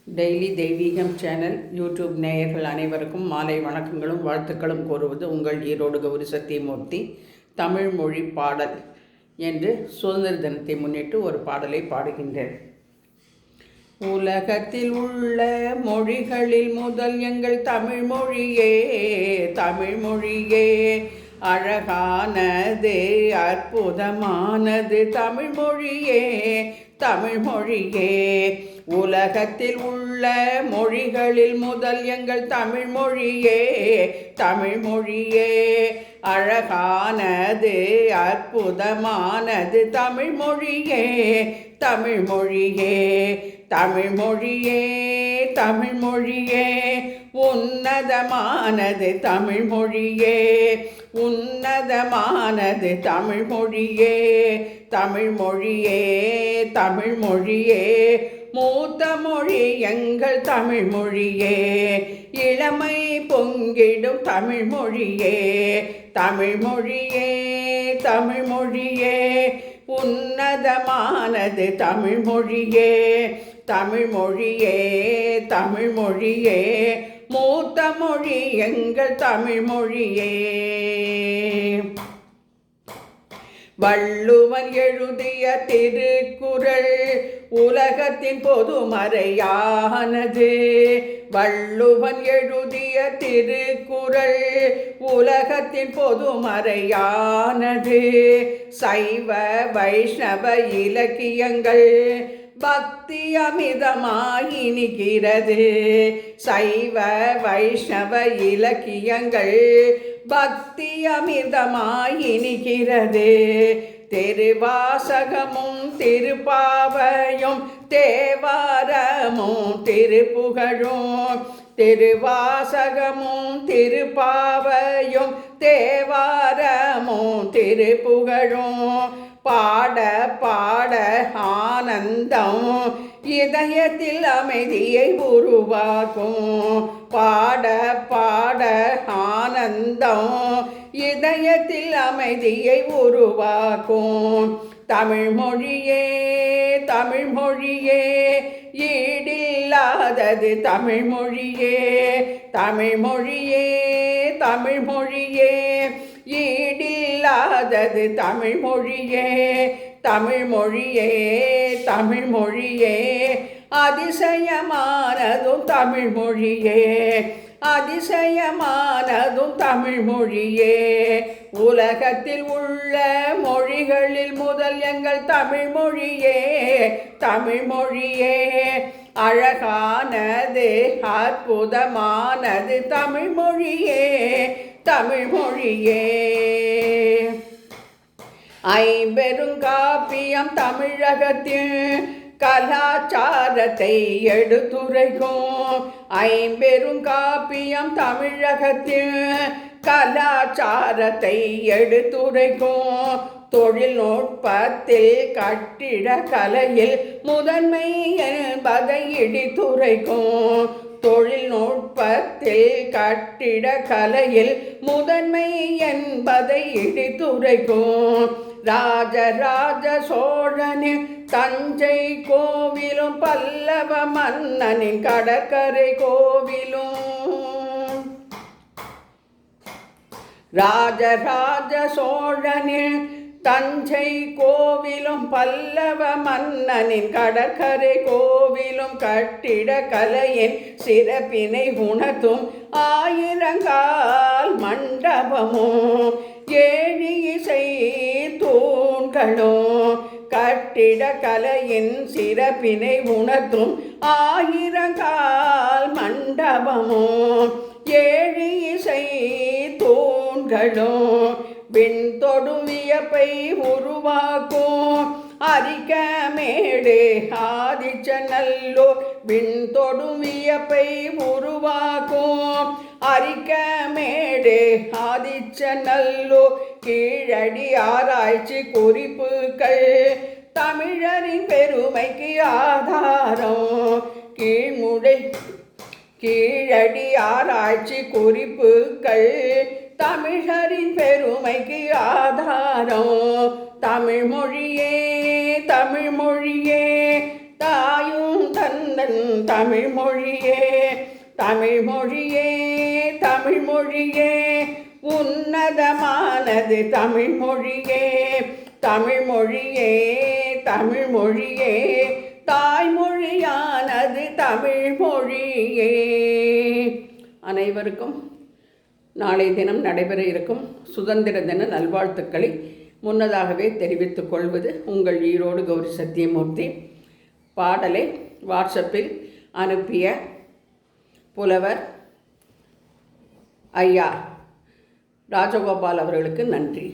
Daily தெய்வீகம் channel YouTube நேயர்கள் அனைவருக்கும் மாலை வணக்கங்களும் வாழ்த்துக்களும் கூறுவது உங்கள் ஈரோடு கௌரி சத்தியமூர்த்தி. தமிழ் மொழி பாடல் என்று சுதந்திர தினத்தை முன்னிட்டு ஒரு பாடலை பாடுகின்றேன். உலகத்தில் உள்ள மொழிகளில் முதல் எங்கள் தமிழ் மொழியே, தமிழ் மொழியே அழகானது, அற்புதமானது தமிழ் மொழியே, தமிழ் மொழியே. உலகத்தில் உள்ள மொழிகளில் முதல் எங்கள் தமிழ் மொழியே, தமிழ் மொழியே அழகானது, அற்புதமானது தமிழ் மொழியே, தமிழ் மொழியே. தமிழ் மொழியே, தமிழ் மொழியே உன்னதமானது தமிழ் மொழியே, உன்னதமானது தமிழ் மொழியே, தமிழ் மொழியே, தமிழ் மொழியே மூத்த மொழி எங்கள் தமிழ் மொழியே, இளமை பொங்கிடும் தமிழ் மொழியே, தமிழ் மொழியே, தமிழ் மொழியே உன்னதமானது தமிழ் மொழியே, தமிழ் மொழியே, தமிழ் மொழியே மூத்த மொழி எங்கள் தமிழ் மொழியே. வள்ளுவன் எழுதிய திருக்குறள் உலகத்தின் பொதுமறையானது, வள்ளுவன் எழுதிய திருக்குறள் உலகத்தின் பொதுமறையானது. சைவ வைஷ்ணவ இலக்கியங்கள் பக்தி அமிதமாயினிக்கிறது, சைவ வைஷ்ணவ இலக்கியங்கள் பக்தி அமிர்தமாயினிக்கிறது. திருவாசகமும் திருப்பாவையும் தேவாரமும் திருப்புகழும், திருவாசகமும் திருப்பாவையும் தேவாரமும் திருப்புகழும் பாட பாட ஆனந்தம் இதயத்தில் அமைதியை உருவாக்கும், பாட பாட ஆனந்தம் இதயத்தில் அமைதியை உருவாக்கும். தமிழ் மொழியே, தமிழ் மொழியே ஈடில்லாதது தமிழ் மொழியே, தமிழ் மொழியே, தமிழ் மொழியே ஈடில்லாதது தமிழ் மொழியே, தமிழ் மொழியே, தமிழ் மொழியே அதிசயமானதும் தமிழ் மொழியே, அதிசயமானதும் தமிழ் மொழியே. உலகத்தில் உள்ள மொழிகளில் முதல் எங்கள் தமிழ் மொழியே, தமிழ் மொழியே அழகானது, அற்புதமானது தமிழ் மொழியே, தமிழ் மொழியே. ஐம்பெருங்காப்பியம் தமிழகத்தில் கலாச்சாரத்தை எடுத்துரைக்கும், ஐம்பெருங்காப்பியம் தமிழகத்தில் கலாச்சாரத்தை எடுத்துரைக்கும். தொழில்நுட்பத்தில் கட்டிட கலையில் முதன்மை என்பதை இடித்துரைக்கும், தொழில்நுட்பத்தில் கட்டிட கலையில் முதன்மை என்பதை இடித்துரைக்கும். ராஜராஜ சோழனின் தஞ்சை கோவிலும் பல்லவ மன்னனின் கடற்கரை கோவிலும், ராஜராஜ சோழனின் தஞ்சை கோவிலும் பல்லவ மன்னனின் கடற்கரை கோவிலும் கட்டிட கலையின் சிறப்பினை உணர்த்தும் ஆயிரங்கால் மண்டபமும் ஏழு இசை தூண்களும் கட்டிட கலையின் சிறப்பினை உணர்த்தும் ஆயிரங்கால் மண்டபமும் ஏழு இசை தூண்களும் விண்தொடும் வியப்பை உருவாக்கும் அரிக்கமேடு ஆதிச்சநல்லூர், விண்தொடும் வியப்பை உருவாக்கும் அரிக்கமேடு ஆதிச்சநல்லூர். கீழடி ஆராய்ச்சி குறிப்புகள் தமிழரின் பெருமைக்கு ஆதாரம், கீழ்முடை கீழடி ஆராய்ச்சி குறிப்புகள் தமிழரின் பெருமைக்கு ஆதாரம். தமிழ் மொழியே, தமிழ் மொழியே தாயும் தன் எந்தன் தமிழ் மொழியே தமிழ் மொழியே தமிழ் மொழியே உன்னதமானது தமிழ் மொழியே தமிழ் மொழியே தமிழ் மொழியே தாய்மொழியானது தமிழ் மொழியே. அனைவருக்கும் நாளை தினம் நடைபெற இருக்கும் சுதந்திர தின நல்வாழ்த்துக்களை முன்னதாகவே தெரிவித்துக் கொள்வது உங்கள் ஈரோடு கௌரி சத்தியமூர்த்தி. பாடலை வாட்ஸ்அப்பில் அனுப்பிய புலவர் ஐயா ராஜகோபால் அவர்களுக்கு நன்றி.